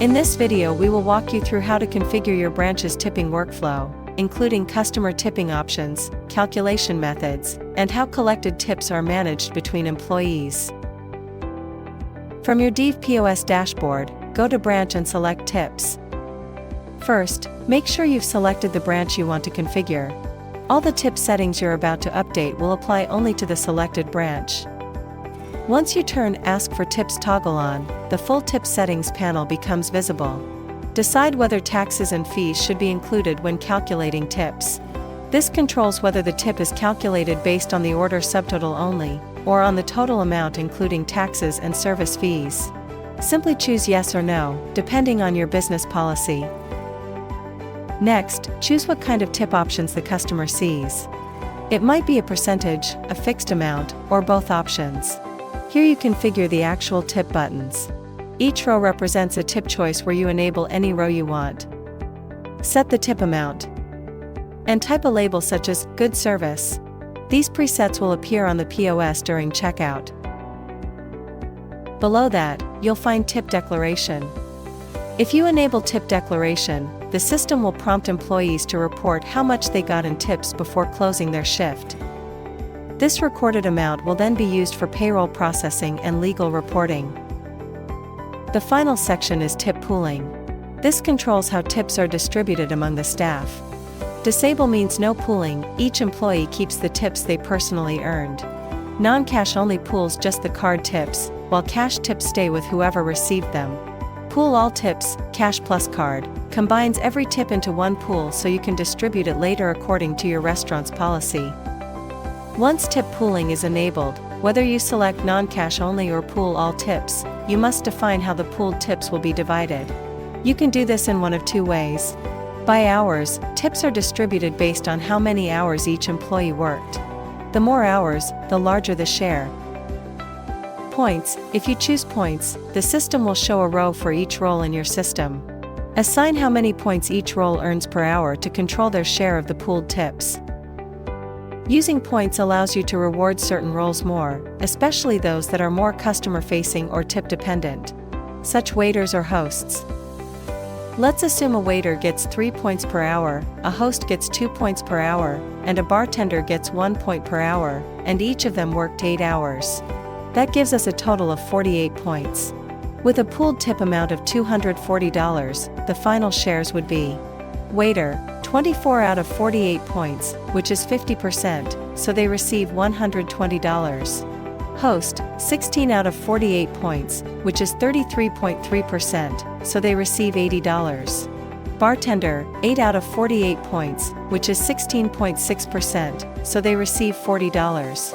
In this video we will walk you through how to configure your branch's tipping workflow, including customer tipping options, calculation methods, and how collected tips are managed between employees. From your DivPOS dashboard, go to Branch and select Tips. First, make sure you've selected the branch you want to configure. All the tip settings you're about to update will apply only to the selected branch. Once you turn Ask for Tips toggle on, the full tip settings panel becomes visible. Decide whether taxes and fees should be included when calculating tips. This controls whether the tip is calculated based on the order subtotal only, or on the total amount including taxes and service fees. Simply choose yes or no, depending on your business policy. Next, choose what kind of tip options the customer sees. It might be a percentage, a fixed amount, or both options. Here you configure the actual tip buttons. Each row represents a tip choice where you enable any row you want. Set the tip amount. And type a label such as Good Service. These presets will appear on the POS during checkout. Below that, you'll find Tip Declaration. If you enable Tip Declaration, the system will prompt employees to report how much they got in tips before closing their shift. This recorded amount will then be used for payroll processing and legal reporting. The final section is Tip Pooling. This controls how tips are distributed among the staff. Disable means no pooling, each employee keeps the tips they personally earned. Non-cash only pools just the card tips, while cash tips stay with whoever received them. Pool all tips, cash plus card, combines every tip into one pool so you can distribute it later according to your restaurant's policy. Once tip pooling is enabled, whether you select non-cash only or pool all tips, you must define how the pooled tips will be divided. You can do this in one of two ways. By hours, tips are distributed based on how many hours each employee worked. The more hours, the larger the share. Points. If you choose points, the system will show a row for each role in your system. Assign how many points each role earns per hour to control their share of the pooled tips. Using points allows you to reward certain roles more, especially those that are more customer-facing or tip-dependent, such waiters or hosts. Let's assume a waiter gets 3 points per hour, a host gets 2 points per hour, and a bartender gets 1 point per hour, and each of them worked 8 hours. That gives us a total of 48 points. With a pooled tip amount of $240, the final shares would be: waiter, 24 out of 48 points, which is 50%, so they receive $120. Host, 16 out of 48 points, which is 33.3%, so they receive $80. Bartender, 8 out of 48 points, which is 16.6%, so they receive $40.